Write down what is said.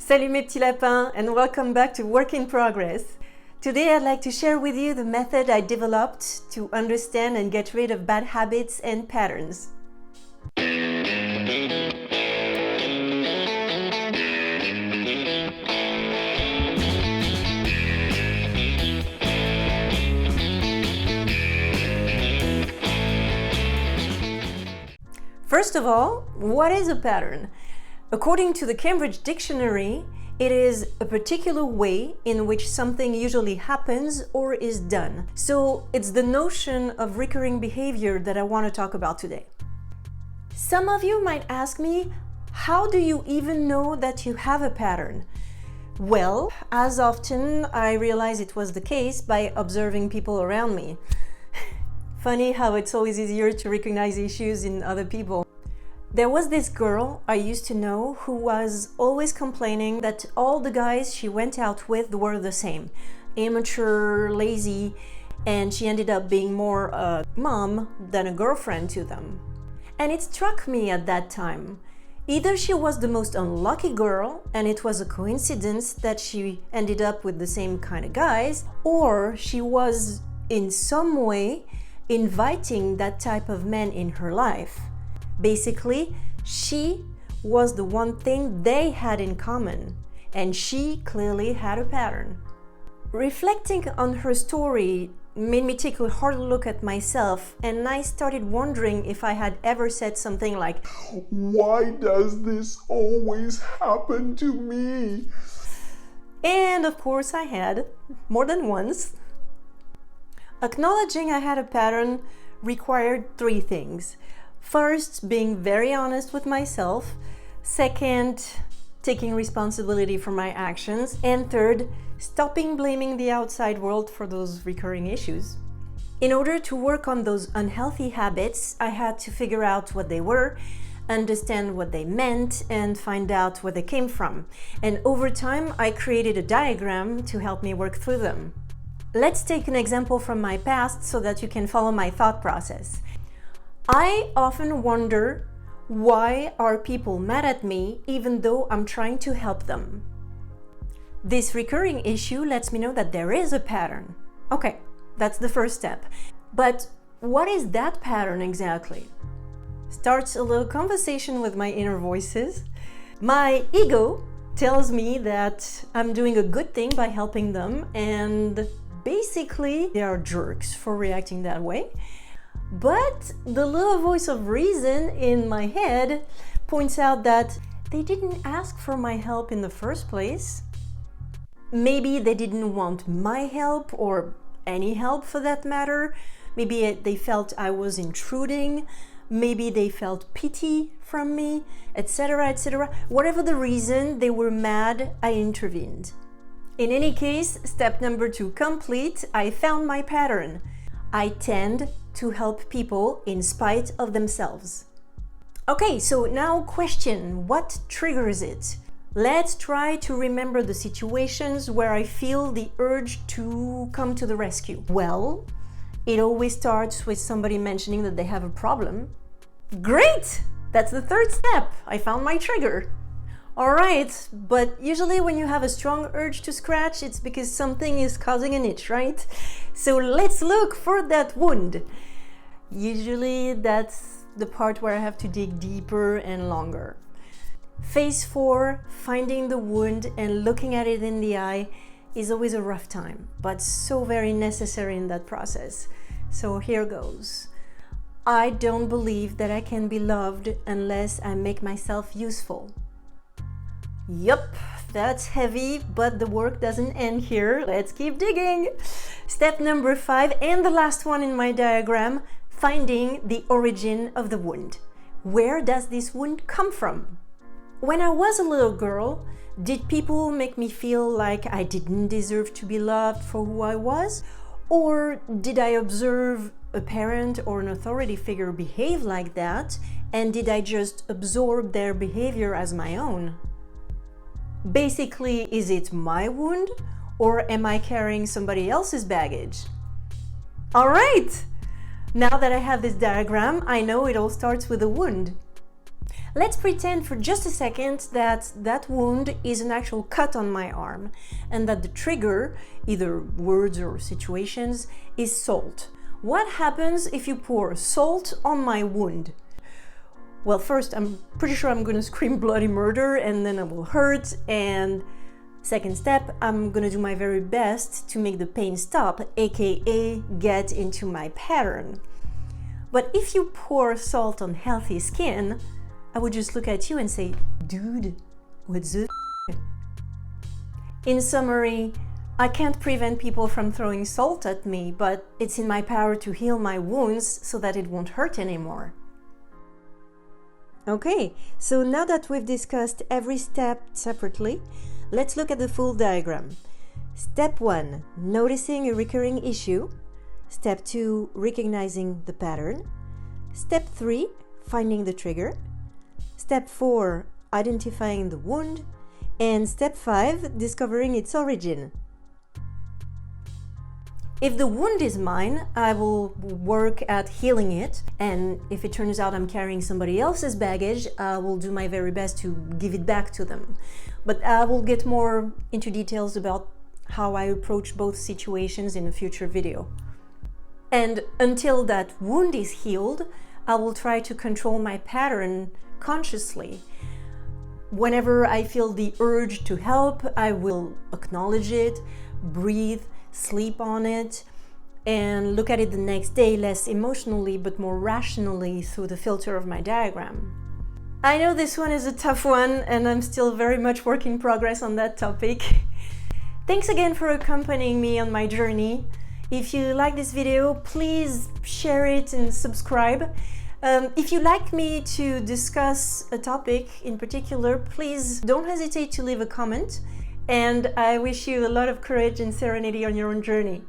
Salut mes petits lapins and welcome back to Work in Progress. Today I'd like to share with you the method I developed to understand and get rid of bad habits and patterns. First of all, what is a pattern? According to the Cambridge Dictionary, it is a particular way in which something usually happens or is done. So it's the notion of recurring behavior that I want to talk about today. Some of you might ask me, how do you even know that you have a pattern? Well, as often I realize it was the case by observing people around me. Funny how it's always easier to recognize issues in other people. There was this girl I used to know who was always complaining that all the guys she went out with were the same. Immature, lazy, and she ended up being more a mom than a girlfriend to them. And it struck me at that time. Either she was the most unlucky girl and it was a coincidence that she ended up with the same kind of guys, or she was in some way inviting that type of men in her life. Basically, she was the one thing they had in common, and she clearly had a pattern. Reflecting on her story made me take a hard look at myself, and I started wondering if I had ever said something like, "Why does this always happen to me?" And of course I had, more than once. Acknowledging I had a pattern required three things. First, being very honest with myself. Second, taking responsibility for my actions. And third, stopping blaming the outside world for those recurring issues. In order to work on those unhealthy habits, I had to figure out what they were, understand what they meant, and find out where they came from. And over time, I created a diagram to help me work through them. Let's take an example from my past so that you can follow my thought process. I often wonder, why are people mad at me even though I'm trying to help them? This recurring issue lets me know that there is a pattern. Okay, that's the first step. But what is that pattern exactly? Starts a little conversation with my inner voices. My ego tells me that I'm doing a good thing by helping them, and basically they are jerks for reacting that way. But the little voice of reason in my head points out that they didn't ask for my help in the first place. Maybe they didn't want my help, or any help for that matter. Maybe they felt I was intruding. Maybe they felt pity from me, etc., etc. Whatever the reason, they were mad, I intervened. In any case, step number 2 complete, I found my pattern. I tend to help people in spite of themselves. Okay, so now question, what triggers it? Let's try to remember the situations where I feel the urge to come to the rescue. Well, it always starts with somebody mentioning that they have a problem. Great! That's the third step. I found my trigger. All right, but usually when you have a strong urge to scratch, it's because something is causing an itch, right? So let's look for that wound. Usually that's the part where I have to dig deeper and longer. Phase 4, finding the wound and looking at it in the eye, is always a rough time, but so very necessary in that process. So here goes. I don't believe that I can be loved unless I make myself useful. Yup, that's heavy, but the work doesn't end here. Let's keep digging. Step number 5, and the last one in my diagram, finding the origin of the wound. Where does this wound come from? When I was a little girl, did people make me feel like I didn't deserve to be loved for who I was? Or did I observe a parent or an authority figure behave like that, and did I just absorb their behavior as my own? Basically, is it my wound, or am I carrying somebody else's baggage? All right! Now that I have this diagram, I know it all starts with a wound. Let's pretend for just a second that that wound is an actual cut on my arm and that the trigger, either words or situations, is salt. What happens if you pour salt on my wound? Well, first, I'm pretty sure I'm gonna scream bloody murder and then it will hurt, and second step, I'm gonna do my very best to make the pain stop, aka get into my pattern. But if you pour salt on healthy skin, I would just look at you and say, dude, what's the f-? In summary, I can't prevent people from throwing salt at me, but it's in my power to heal my wounds so that it won't hurt anymore. Okay, so now that we've discussed every step separately, let's look at the full diagram. Step 1, noticing a recurring issue. Step 2, recognizing the pattern. Step 3, finding the trigger. Step 4, identifying the wound. And step 5, discovering its origin. If the wound is mine, I will work at healing it, and if it turns out I'm carrying somebody else's baggage, I will do my very best to give it back to them. But I will get more into details about how I approach both situations in a future video. And until that wound is healed, I will try to control my pattern consciously. Whenever I feel the urge to help, I will acknowledge it, breathe, sleep on it, and look at it the next day less emotionally but more rationally through the filter of my diagram. I know this one is a tough one and I'm still very much work in progress on that topic. Thanks again for accompanying me on my journey. If you like this video, please share it and subscribe. If you'd like me to discuss a topic in particular, please don't hesitate to leave a comment. And I wish you a lot of courage and serenity on your own journey.